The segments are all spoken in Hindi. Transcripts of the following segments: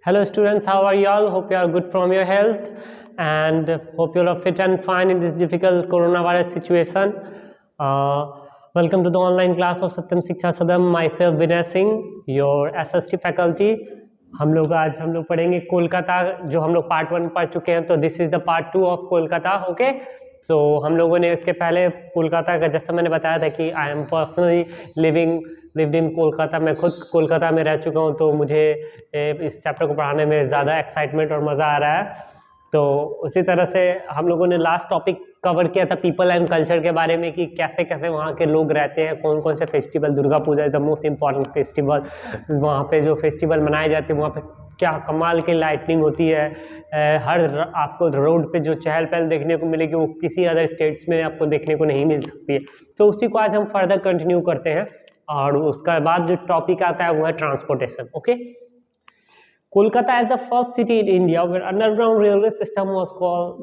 Hello students, how are you all? Hope you are good from your health and hope you are fit and fine in this difficult coronavirus situation. Welcome to the online class of Satyam Shiksha Sadam. Myself Vinay Singh, your SST faculty. हम लोग पढ़ेंगे कोलकाता, जो हम लोग पार्ट 1 पढ़ चुके हैं, तो this is the part 2 of Kolkata. Okay, so हम लोगों ने इसके पहले कोलकाता का, जैसा मैंने बताया था कि I am personally lived in Kolkata. मैं खुद कोलकाता में रह चुका हूँ, तो मुझे इस चैप्टर को पढ़ाने में ज़्यादा एक्साइटमेंट और मज़ा आ रहा है. तो उसी तरह से हम लोगों ने लास्ट टॉपिक कवर किया था पीपल एंड कल्चर के बारे में, कि कैसे कैसे वहाँ के लोग रहते हैं, कौन कौन से festival. Durga Puja is the most important festival. वहाँ पे जो फेस्टिवल मनाए जाते हैं, वहाँ पे क्या कमाल की लाइटनिंग होती है. हर आपको रोड पे जो चहल पहल देखने को मिलेगी, वो किसी अदर स्टेट्स में आपको देखने को नहीं मिल सकती है. तो उसी को आज हम फर्दर कंटिन्यू करते हैं. और उसके बाद जो टॉपिक आता है वो है transportation. Okay, Kolkata is the first city in India where underground railway system was called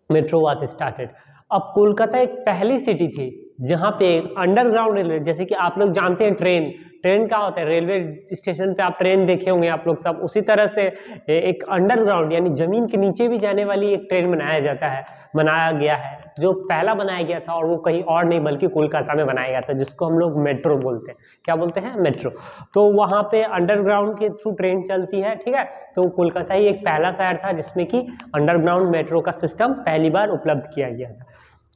metro was started. अब कोलकाता एक पहली सिटी थी जहाँ पे अंडरग्राउंड रेलवे, जैसे कि आप लोग जानते हैं ट्रेन क्या होता है, रेलवे स्टेशन पे आप ट्रेन देखे होंगे आप लोग सब. उसी तरह से एक अंडरग्राउंड यानी जमीन के नीचे भी जाने वाली एक ट्रेन बनाया गया है, जो पहला बनाया गया था. और वो कहीं और नहीं बल्कि कोलकाता में बनाया गया था, जिसको हम लोग मेट्रो बोलते हैं. क्या बोलते हैं? मेट्रो. तो वहाँ पे अंडरग्राउंड के थ्रू ट्रेन चलती है. ठीक है, तो कोलकाता ही एक पहला शहर था जिसमें कि अंडरग्राउंड मेट्रो का सिस्टम पहली बार उपलब्ध किया गया था.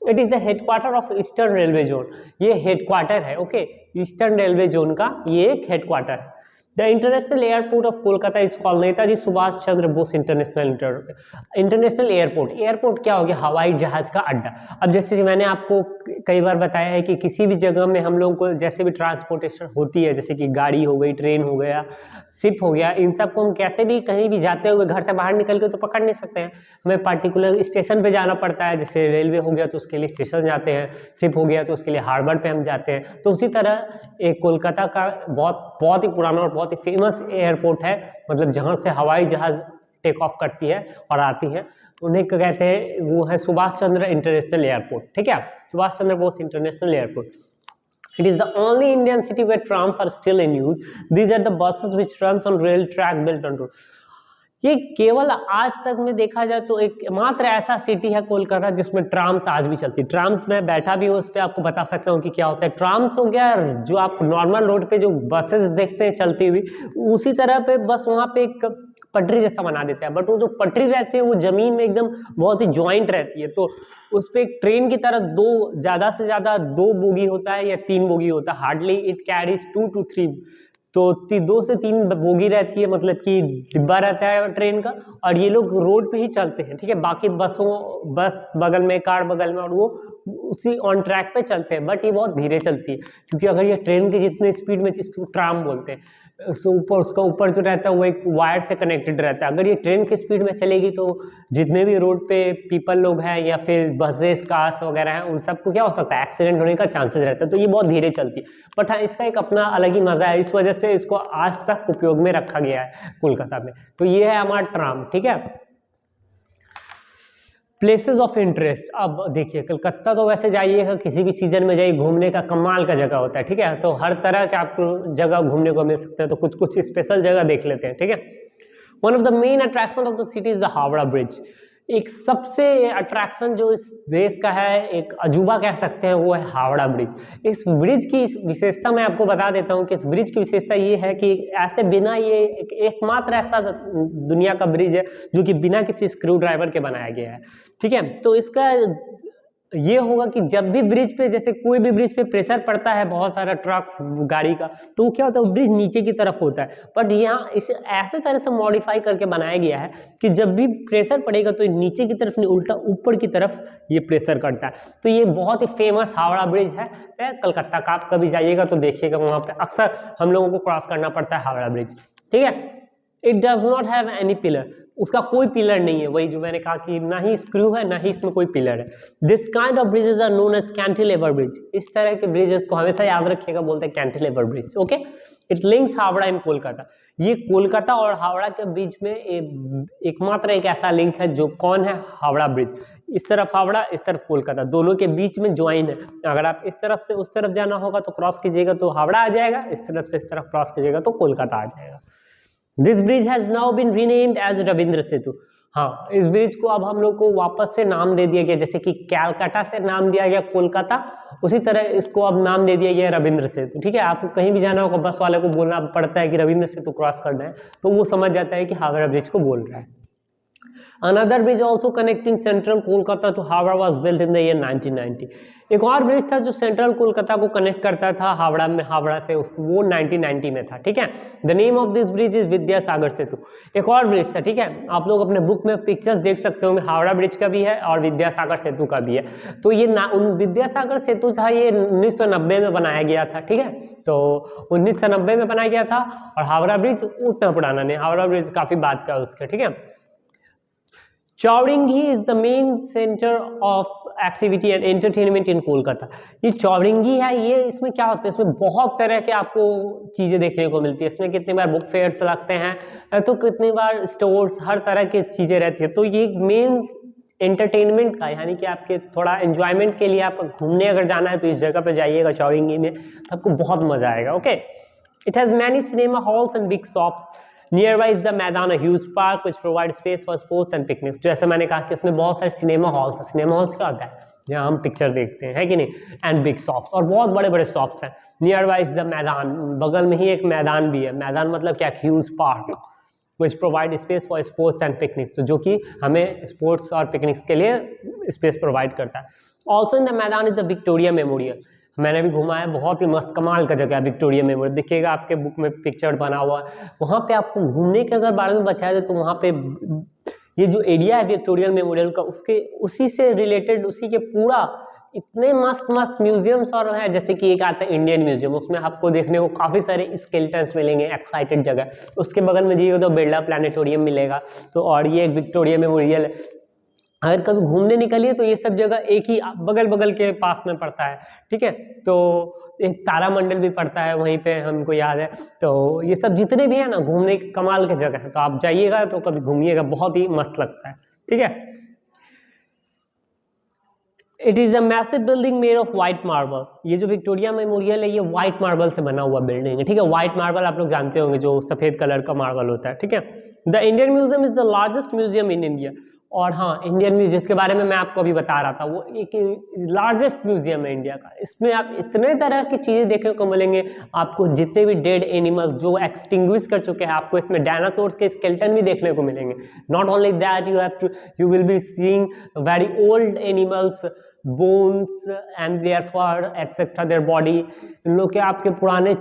It is the headquarter of eastern railway zone. ये हेडक्वार्टर है. ओके, ईस्टर्न रेलवे जोन का ये एक हेडक्वार्टर है. The international airport of Kolkata is called Netaji Subhash Chandra Bose international airport. Airport क्या हो गया? हवाई जहाज का अड्डा. अब जैसे कि मैंने आपको कई बार बताया है कि किसी भी जगह में हम लोगों को जैसे भी ट्रांसपोर्टेशन होती है, जैसे कि गाड़ी हो गई, ट्रेन हो गया, शिप हो गया, इन सब को हम कैसे भी कहीं भी जाते हुए घर से बाहर निकल के तो पकड़ नहीं सकते हैं. हमें पार्टिकुलर स्टेशन पे जाना पड़ता है. जैसे रेलवे हो गया तो उसके लिए स्टेशन जाते हैं, शिप हो गया तो उसके लिए हार्बर पे हम जाते हैं. तो उसी तरह एक कोलकाता का बहुत ही पुराना और बहुत ही फेमस एयरपोर्ट है, मतलब जहाँ से हवाई जहाज टेक ऑफ करती है और आती है. उन्हें क्या कहते हैं? वो है सुभाष चंद्र इंटरनेशनल एयरपोर्ट. ठीक है, Subhash Chandra Bose international airport. It is the only Indian city where trams are still in use. These are the buses which runs on rail track built on road. ये केवल आज तक में देखा जाए तो एक मात्र ऐसा सिटी है कोलकाता जिसमें ट्राम्स आज भी चलती है. ट्राम्स में बैठा भी हूँ, उस पर आपको बता सकता हूँ कि क्या होता है. ट्राम्स हो गया जो आप नॉर्मल रोड पे जो बसेस देखते हैं चलती हुई, उसी तरह पे बस वहाँ पे एक पटरी जैसा बना देता है. बट वो जो पटरी रहती है वो जमीन में एकदम बहुत ही ज्वाइंट रहती है. तो उस पर एक ट्रेन की तरह ज़्यादा से ज़्यादा 2 बोगी होता है या 3 बोगी होता है. Hardly it carries 2 to 3. तो 2 से 3 बोगी रहती है, मतलब कि डिब्बा रहता है ट्रेन का. और ये लोग रोड पे ही चलते हैं. ठीक है, बाकी बस बगल में, कार बगल में, और वो उसी ऑन ट्रैक पे चलते हैं. बट ये बहुत धीरे चलती है, क्योंकि अगर ये ट्रेन के जितने स्पीड में, जिसको ट्राम बोलते हैं, उसका ऊपर जो रहता है वो एक वायर से कनेक्टेड रहता है. अगर ये ट्रेन की स्पीड में चलेगी तो जितने भी रोड पे पीपल लोग हैं या फिर बसेस, कार्स वगैरह हैं, उन सबको क्या हो सकता है? एक्सीडेंट होने का चांसेस रहता है. तो ये बहुत धीरे चलती है. बट हाँ, इसका एक अपना अलग ही मजा है. इस वजह से इसको आज तक उपयोग में रखा गया है कोलकाता में. तो ये है हमारा ट्राम. ठीक है, प्लेसेस ऑफ इंटरेस्ट. अब देखिए, कलकत्ता तो वैसे जाइएगा, किसी भी सीजन में जाइए, घूमने का कमाल का जगह होता है. ठीक है, तो हर तरह के आपको जगह घूमने को मिल सकते हैं. तो कुछ स्पेशल जगह देख लेते हैं. ठीक है, one of the main attraction of the city is the Howrah bridge. एक सबसे अट्रैक्शन जो इस देश का है, एक अजूबा कह सकते हैं, वो है हावड़ा ब्रिज. इस ब्रिज की विशेषता मैं आपको बता देता हूँ कि इस ब्रिज की विशेषता ये है कि ऐसे बिना, ये एकमात्र ऐसा दुनिया का ब्रिज है जो कि बिना किसी स्क्रू ड्राइवर के बनाया गया है. ठीक है, तो इसका ये होगा कि जब भी ब्रिज पे, जैसे कोई भी ब्रिज पे प्रेशर पड़ता है बहुत सारा ट्रक्स गाड़ी का, तो क्या होता है? ब्रिज नीचे की तरफ होता है. बट यहाँ इसे ऐसे तरह से मॉडिफाई करके बनाया गया है कि जब भी प्रेशर पड़ेगा तो नीचे की तरफ नहीं, उल्टा ऊपर की तरफ ये प्रेशर करता है. तो ये बहुत ही फेमस हावड़ा ब्रिज है कलकत्ता का. आप कभी जाइएगा तो देखिएगा, वहाँ पे अक्सर हम लोगों को क्रॉस करना पड़ता है हावड़ा ब्रिज. ठीक है, it does not have any pillar. उसका कोई पिलर नहीं है. वही जो मैंने कहा कि ना ही स्क्रू है ना ही इसमें कोई पिलर है. This kind of bridges are known as cantilever bridge. इस तरह के ब्रिजेस को हमेशा याद रखिएगा, बोलते हैं cantilever bridge. Okay, it links Howrah in Kolkata. ये कोलकाता और हावड़ा के बीच में एकमात्र एक ऐसा लिंक है. जो कौन है? हावड़ा ब्रिज. इस तरफ हावड़ा, इस तरफ कोलकाता, दोनों के बीच में ज्वाइन है. अगर आप इस तरफ से उस तरफ जाना होगा तो क्रॉस कीजिएगा तो हावड़ा आ जाएगा, इस तरफ से इस तरफ क्रॉस कीजिएगा तो कोलकाता आ जाएगा. This bridge has now been renamed as Rabindra Setu. हाँ, इस ब्रिज को अब हम लोग को वापस से नाम दे दिया गया, जैसे कि कैलकाटा से नाम दिया गया कोलकाता, उसी तरह इसको अब नाम दे दिया गया रविंद्र सेतु। ठीक है, आपको कहीं भी जाना होगा बस वाले को बोलना पड़ता है कि रविंद्र सेतु क्रॉस करना है, तो वो समझ जाता है कि हावड़ा ब्रिज को बोल रहा है। Another bridge also connecting central Kolkata to Howrah was built in the year 1990। एक और ब्रिज था जो सेंट्रल कोलकाता को कनेक्ट करता था हावड़ा से, वो 1990 में था। ठीक है, the name of this bridge is Vidyasagar Setu. एक और ब्रिज था, ठीक है, आप लोग अपने बुक में पिक्चर्स देख सकते होंगे, हावड़ा ब्रिज का भी है और विद्यासागर सेतु का भी है। तो ये विद्यासागर सेतु था, ये 1990 में बनाया गया था। ठीक है, तो 1990 में बनाया गया था, और हावड़ा ब्रिज उतना पुराना नहीं, हावड़ा ब्रिज काफी बाद का उसका। ठीक है, Chowringhee is the main centre of activity and entertainment in Kolkata. ये चौरिंगी है, ये इसमें क्या होता है, इसमें बहुत तरह के आपको चीज़ें देखने को मिलती है। इसमें कितनी बार बुक फेयर्स लगते हैं, तो कितनी बार स्टोर्स, हर तरह की चीज़ें रहती है। तो ये मेन एंटरटेनमेंट का, यानी कि आपके थोड़ा एंजॉयमेंट के लिए आप घूमने अगर जाना है तो इस जगह पे जाइएगा चौरिंगी में, तो आपको बहुत मजा आएगा। Okay, it has many cinema halls and big shops. Nearby is the मैदान, a huge park which provides space for sports and picnics। जैसे मैंने कहा कि इसमें बहुत सारे सिनेमा हॉल्स हैं। सिनेमा हॉल्स क्या होता है, जहाँ हम पिक्चर देखते हैं, है कि नहीं, एंड बिग शॉप्स, और बहुत बड़े बड़े शॉप्स हैं। Nearby is the मैदान, बगल में ही एक मैदान भी है। मैदान मतलब क्या, huge park which provide space for sports and picnics, जो कि हमें स्पोर्ट्स और पिकनिक्स के लिए स्पेस प्रोवाइड करता है। ऑल्सो इन द मैदान इज द विक्टोरिया मेमोरियल। मैंने भी घुमा है, बहुत ही मस्त कमाल का जगह है विक्टोरिया मेमोरियल। देखिएगा आपके बुक में पिक्चर बना हुआ है, वहाँ पे आपको घूमने के अगर बारे में बताया जाए तो वहाँ पे ये जो एरिया है विक्टोरिया मेमोरियल का, उसके उसी से रिलेटेड, उसी के पूरा इतने मस्त मस्त म्यूजियम्स और है। जैसे कि एक आता है इंडियन म्यूजियम, उसमें आपको देखने को काफ़ी सारे स्केलेटन्स मिलेंगे, एक्साइटेड जगह। उसके बगल में जाइएगा तो बिरला प्लानिटोरियम मिलेगा। तो और ये एक विक्टोरिया मेमोरियल है। अगर कभी घूमने निकलिए तो ये सब जगह एक ही बगल बगल के पास में पड़ता है। ठीक है, तो एक तारामंडल भी पड़ता है वहीं पे, हमको याद है। तो ये सब जितने भी है ना घूमने के कमाल के जगह है, तो आप जाइएगा तो कभी घूमिएगा, बहुत ही मस्त लगता है। ठीक है, it is a massive building made of white marble. ये जो विक्टोरिया मेमोरियल है ये व्हाइट मार्बल से बना हुआ बिल्डिंग है। ठीक है, व्हाइट मार्बल आप लोग जानते होंगे, जो सफ़ेद कलर का मार्बल होता है। ठीक है, the Indian museum is the largest museum in India. और हाँ, इंडियन म्यूजियम जिसके बारे में मैं आपको अभी बता रहा था, वो एक लार्जेस्ट म्यूजियम है इंडिया का। इसमें आप इतने तरह की चीज़ें देखने को मिलेंगे, आपको जितने भी डेड एनिमल्स जो एक्सटिंग्विश कर चुके हैं, आपको इसमें डायनासोर्स के स्केलेटन भी देखने को मिलेंगे। Not only that, you will be seeing very old animals, bones and their fur etcetera, their body. इन लोग के आपके पुराने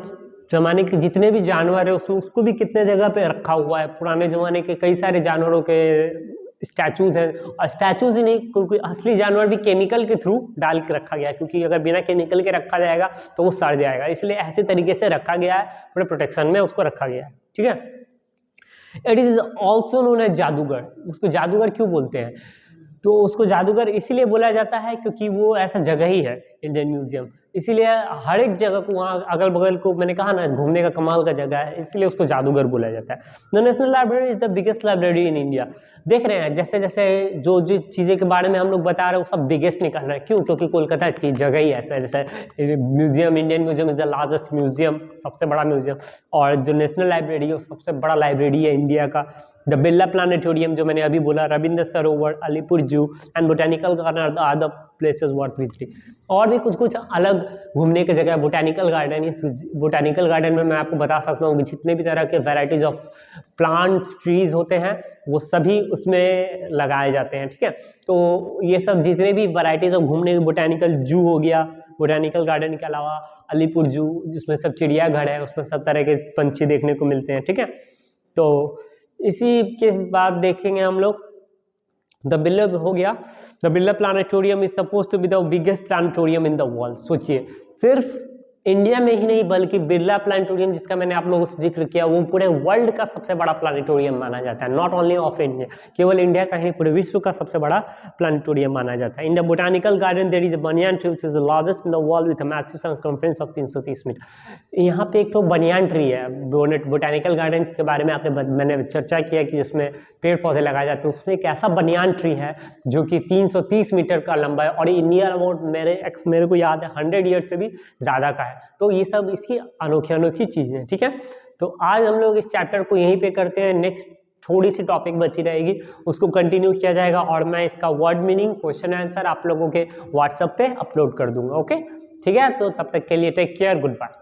जमाने के जितने भी जानवर है उसमें, उसको भी कितने जगह पे रखा हुआ है। पुराने जमाने के कई सारे जानवरों के स्टैचूज हैं, और स्टैचूज ही नहीं, क्योंकि असली जानवर भी केमिकल के थ्रू डाल के रखा गया है, क्योंकि अगर बिना केमिकल के रखा जाएगा तो वो सड़ जाएगा, इसलिए ऐसे तरीके से रखा गया है, पूरे प्रोटेक्शन में उसको रखा गया है। ठीक है, it is also known as jadugar. उसको जादूगर क्यों बोलते हैं, तो उसको जादूगर इसीलिए बोला जाता है क्योंकि वो ऐसा जगह ही है इंडियन म्यूजियम, इसीलिए हर एक जगह को वहाँ अगल बगल को, मैंने कहा ना घूमने का कमाल का जगह है, इसलिए उसको जादूगर बोला जाता है। The national library is the biggest library in India. देख रहे हैं जैसे जैसे जो जो चीज़ें के बारे में हम लोग बता रहे हैं वो सब बिगेस्ट निकल रहा है। क्यों, क्योंकि कोलकाता चीज जगह ही ऐसा है। जैसे museum, Indian museum is the largest museum, सबसे बड़ा म्यूजियम, और जो नेशनल लाइब्रेरी है वो सबसे बड़ा लाइब्रेरी है इंडिया का। द बिरला प्लानिटोरियम जो मैंने अभी बोला, Ravindra Sarovar, Alipore zoo and botanical garden are the places worth visiting. और भी कुछ कुछ अलग घूमने की जगह, बोटेनिकल गार्डन। इस बोटेनिकल गार्डन में मैं आपको बता सकता हूँ कि जितने भी तरह के वैराइटीज ऑफ प्लांट्स, ट्रीज होते हैं वो सभी उसमें लगाए जाते हैं। ठीक है, तो ये सब जितने भी वैराइटीज ऑफ घूमने, बोटेनिकल जू हो गया, बोटेनिकल गार्डन के अलावा अलीपुर जू जिसमें सब चिड़ियाघर है, उसमें सब तरह के पंछी देखने को मिलते हैं। ठीक है, तो इसी के बाद देखेंगे हम लोग द बिरला हो गया। The Birla planetarium is suppose to be the biggest planetarium in the world. सोचिए, सिर्फ इंडिया में ही नहीं बल्कि बिरला प्लानिटोरियम जिसका मैंने आप लोगों से जिक्र किया वो पूरे वर्ल्ड का सबसे बड़ा प्लानिटोरियम माना जाता है। नॉट ओनली ऑफ इंडिया, केवल इंडिया का ही नहीं, पूरे विश्व का सबसे बड़ा प्लानिटोरियम माना जाता है। In the botanical garden there is a banyan tree which is the largest in the world with a massive circumference of 330 metre. यहाँ पे एक तो बनियान ट्री है। बोटानिकल गार्डन के बारे में मैंने चर्चा किया कि जिसमें पेड़ पौधे लगाए जाते हैं, उसमें एक ऐसा बनियान ट्री है जो कि 330 मीटर का लंबा है और नियर अबाउट मेरे को याद है 100 ईयर से भी ज़्यादा का है। तो ये सब इसकी अनोखी अनोखी चीज़ें हैं। ठीक है, तो आज हम लोग इस चैप्टर को यहीं पे करते हैं। नेक्स्ट थोड़ी सी टॉपिक बची रहेगी, उसको कंटिन्यू किया जाएगा और मैं इसका वर्ड मीनिंग, क्वेश्चन आंसर आप लोगों के व्हाट्सएप पे अपलोड कर दूंगा। ओके, ठीक है, तो तब तक के लिए टेक केयर, गुड बाय।